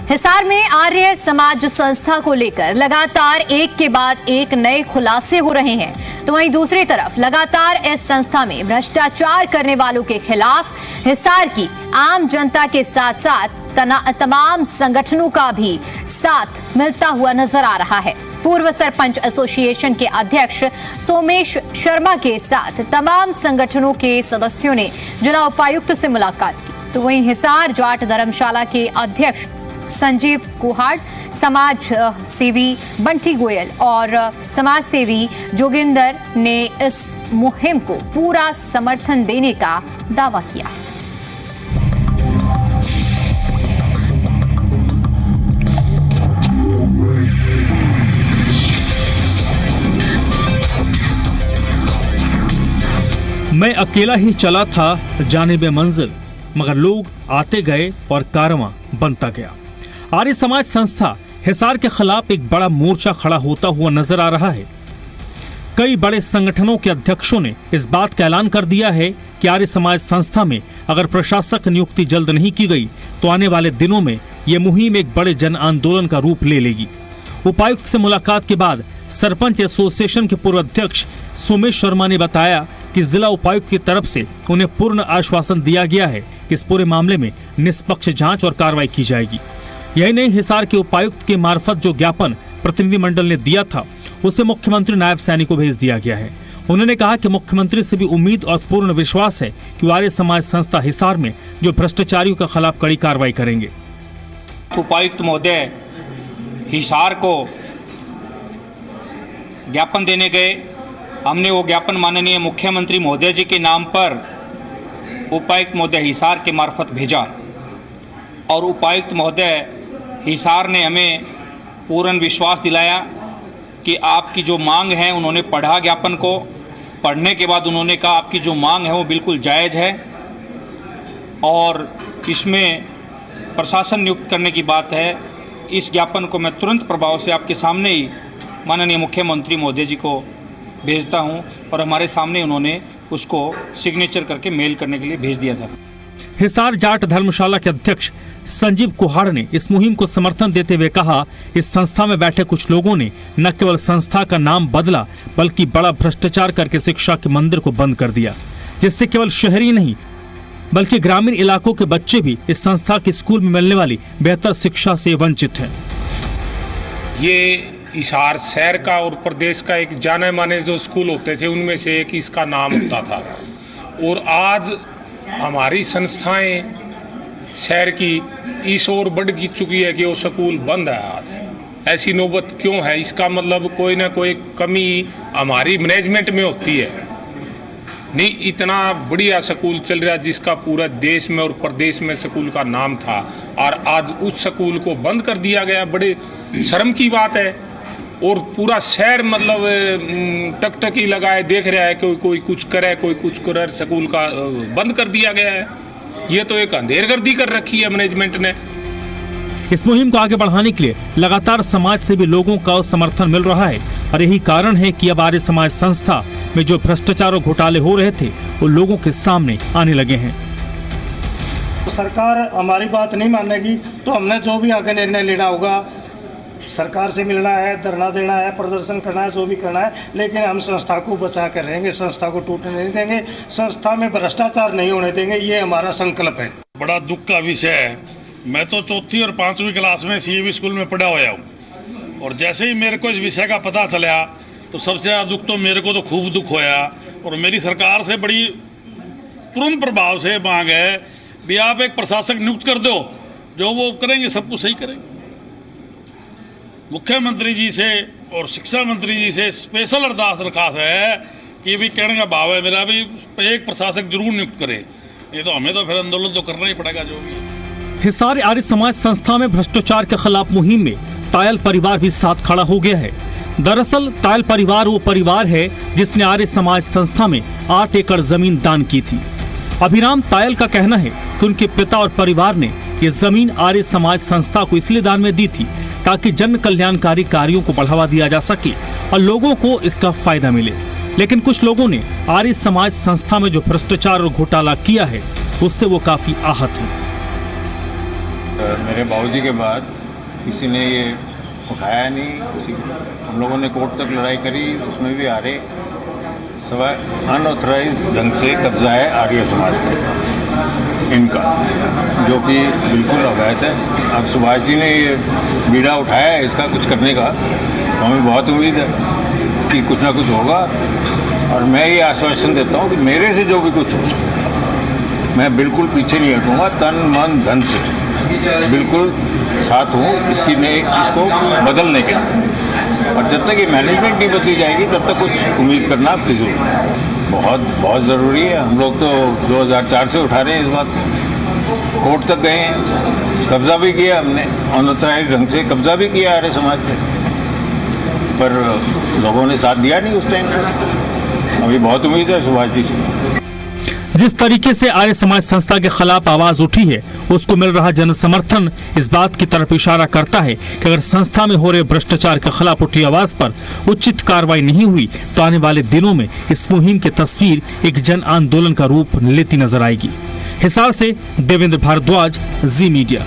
हिसार में आर्य समाज संस्था को लेकर लगातार एक के बाद एक नए खुलासे हो रहे हैं, तो वहीं दूसरी तरफ लगातार इस संस्था में भ्रष्टाचार करने वालों के खिलाफ हिसार की आम जनता के साथ साथ तमाम संगठनों का भी साथ मिलता हुआ नजर आ रहा है। पूर्व सरपंच एसोसिएशन के अध्यक्ष सोमेश शर्मा के साथ तमाम संगठनों के सदस्यों ने जिला उपायुक्त से मुलाकात की, तो वहीं हिसार जाट धर्मशाला के अध्यक्ष संजीव कुहाड़, समाज सेवी बंटी गोयल और समाज सेवी जोगिंदर ने इस मुहिम को पूरा समर्थन देने का दावा किया। मैं अकेला ही चला था जानिबे मंजिल, मगर लोग आते गए और कारवां बनता गया। आर्य समाज संस्था हिसार के खिलाफ एक बड़ा मोर्चा खड़ा होता हुआ नजर आ रहा है। कई बड़े संगठनों के अध्यक्षों ने इस बात का ऐलान कर दिया है कि आर्य समाज संस्था में अगर प्रशासक नियुक्ति जल्द नहीं की गई तो आने वाले दिनों में ये मुहिम एक बड़े जन आंदोलन का रूप ले लेगी। उपायुक्त से मुलाकात के बाद सरपंच एसोसिएशन के पूर्व अध्यक्ष सोमेश शर्मा ने बताया कि जिला उपायुक्त की तरफ से उन्हें पूर्ण आश्वासन दिया गया है कि इस पूरे मामले में निष्पक्ष जांच और कार्रवाई की जाएगी। यही नहीं, हिसार के उपायुक्त के मार्फत जो ज्ञापन प्रतिनिधिमंडल ने दिया था उसे मुख्यमंत्री नायब सैनी को भेज दिया गया है। उन्होंने कहा कि मुख्यमंत्री से भी उम्मीद और पूर्ण विश्वास है कि आर्य समाज संस्था हिसार में जो भ्रष्टाचारियों के खिलाफ कड़ी कार्रवाई करेंगे। उपायुक्त महोदय हिसार को ज्ञापन देने गए, हमने वो ज्ञापन माननीय मुख्यमंत्री महोदय जी के नाम पर उपायुक्त महोदय हिसार के मार्फत भेजा और उपायुक्त महोदय हिसार ने हमें पूर्ण विश्वास दिलाया कि आपकी जो मांग है, उन्होंने पढ़ा ज्ञापन को, पढ़ने के बाद उन्होंने कहा आपकी जो मांग है वो बिल्कुल जायज़ है और इसमें प्रशासन नियुक्त करने की बात है। इस ज्ञापन को मैं तुरंत प्रभाव से आपके सामने ही माननीय मुख्यमंत्री महोदय जी को भेजता हूं और हमारे सामने उन्होंने उसको सिग्नेचर करके मेल करने के लिए भेज दिया था। हिसार जाट धर्मशाला के अध्यक्ष संजीव कुहाड़ ने इस मुहिम को समर्थन देते हुए कहा, इस संस्था में बैठे कुछ लोगों ने न केवल संस्था का नाम बदला बल्कि बड़ा भ्रष्टाचार करके शिक्षा के मंदिर को बंद कर दिया, जिससे केवल शहरी नहीं बल्कि ग्रामीण इलाकों के बच्चे भी इस संस्था के स्कूल में मिलने वाली बेहतर शिक्षा से वंचित हैं। ये हिसार शहर का और प्रदेश का एक जाने माने जो स्कूल होते थे उनमें से एक इसका नाम होता था और आज हमारी संस्थाएं शहर की इस ओर बढ़ चुकी है कि वो स्कूल बंद है। आज ऐसी नौबत क्यों है? इसका मतलब कोई ना कोई कमी हमारी मैनेजमेंट में होती है। नहीं, इतना बढ़िया स्कूल चल रहा जिसका पूरा देश में और प्रदेश में स्कूल का नाम था और आज उस स्कूल को बंद कर दिया गया। बड़े शर्म की बात है और पूरा शहर मतलब टकटकी लगाए देख रहा है कि कोई कुछ करे कोई कुछ करे, स्कूल का बंद कर दिया गया है। ये तो एक अंधेरगर्दी कर रखी है मैनेजमेंट ने। इस मुहिम को आगे बढ़ाने के लिए लगातार समाज से भी लोगों का समर्थन मिल रहा है और यही कारण है कि अब आर्य समाज संस्था में जो भ्रष्टाचार और घोटाले हो रहे थे वो लोगों के सामने आने लगे हैं। सरकार हमारी बात नहीं मानेगी तो हमने जो भी आगे निर्णय लेना होगा, सरकार से मिलना है, धरना देना है, प्रदर्शन करना है, जो भी करना है, लेकिन हम संस्था को बचा कर रहेंगे, संस्था को टूटने नहीं देंगे, संस्था में भ्रष्टाचार नहीं होने देंगे, ये हमारा संकल्प है। बड़ा दुख का विषय है। मैं तो चौथी और 5वीं क्लास में CAV स्कूल में पढ़ा हुआ हूँ और जैसे ही मेरे को इस विषय का पता चला तो सबसे ज़्यादा दुख तो मेरे को तो खूब दुख होया और मेरी सरकार से बड़ी तुरंत प्रभाव से मांग है भी आप एक प्रशासक नियुक्त कर दो, जो वो करेंगे सब कुछ सही करेंगे। मुख्यमंत्री जी से और शिक्षा मंत्री जी से स्पेशल अरदास दरखास्त है कि भी कहने का भाव है मेरा भी एक प्रशासक जरूर नियुक्त करे। ये तो हमें तो फिर आंदोलन तो करना ही पड़ेगा जो भी है। हिसार आर्य समाज संस्था में भ्रष्टाचार के खिलाफ मुहिम में तायल परिवार भी साथ खड़ा हो गया है। दरअसल तायल परिवार वो परिवार है जिसने आर्य समाज संस्था में 8 एकड़ जमीन दान की थी। अभिराम तायल का कहना है कि उनके पिता और परिवार ने ये जमीन आर्य समाज संस्था को इसलिए दान में दी थी ताकि जन कल्याणकारी कार्यों को बढ़ावा दिया जा सके और लोगों को इसका फायदा मिले। लेकिन कुछ लोगों ने आर्य समाज संस्था में जो भ्रष्टाचार और घोटाला किया है उससे वो काफी आहत है। मेरे बाबूजी के बाद किसी ने ये उठाया नहीं, किसी हम लोगों ने कोर्ट तक लड़ाई करी, उसमें भी हारे। सवाए अनऑथराइज ढंग से कब्जा है आर्य समाज में इनका, जो कि बिल्कुल अवैध है। अब सुभाष जी ने ये बीड़ा उठाया है इसका कुछ करने का, तो हमें बहुत उम्मीद है कि कुछ ना कुछ होगा। और मैं ये आश्वासन देता हूँ कि मेरे से जो भी कुछ हो सकेगा मैं बिल्कुल पीछे नहीं हटूँगा, तन मन धन से बिल्कुल साथ हूँ इसको बदलने के लिए। और जब तक ये मैनेजमेंट नहीं बदली जाएगी तब तक कुछ उम्मीद करना फिजूल है। बहुत बहुत ज़रूरी है। हम लोग तो 2004 से उठा रहे हैं इस बात को, कोर्ट तक गए हैं, कब्जा भी किया हमने, अनऑथराइज्ड ढंग से कब्जा भी किया आर्य समाज पर लोगों ने साथ दिया नहीं उस टाइम पर। अभी बहुत उम्मीद है सुभाष जी से। जिस तरीके से आर्य समाज संस्था के खिलाफ आवाज उठी है, उसको मिल रहा जन समर्थन इस बात की तरफ इशारा करता है कि अगर संस्था में हो रहे भ्रष्टाचार के खिलाफ उठी आवाज पर उचित कार्रवाई नहीं हुई तो आने वाले दिनों में इस मुहिम की तस्वीर एक जन आंदोलन का रूप लेती नजर आएगी। हिसार से देवेंद्र भारद्वाज, जी मीडिया।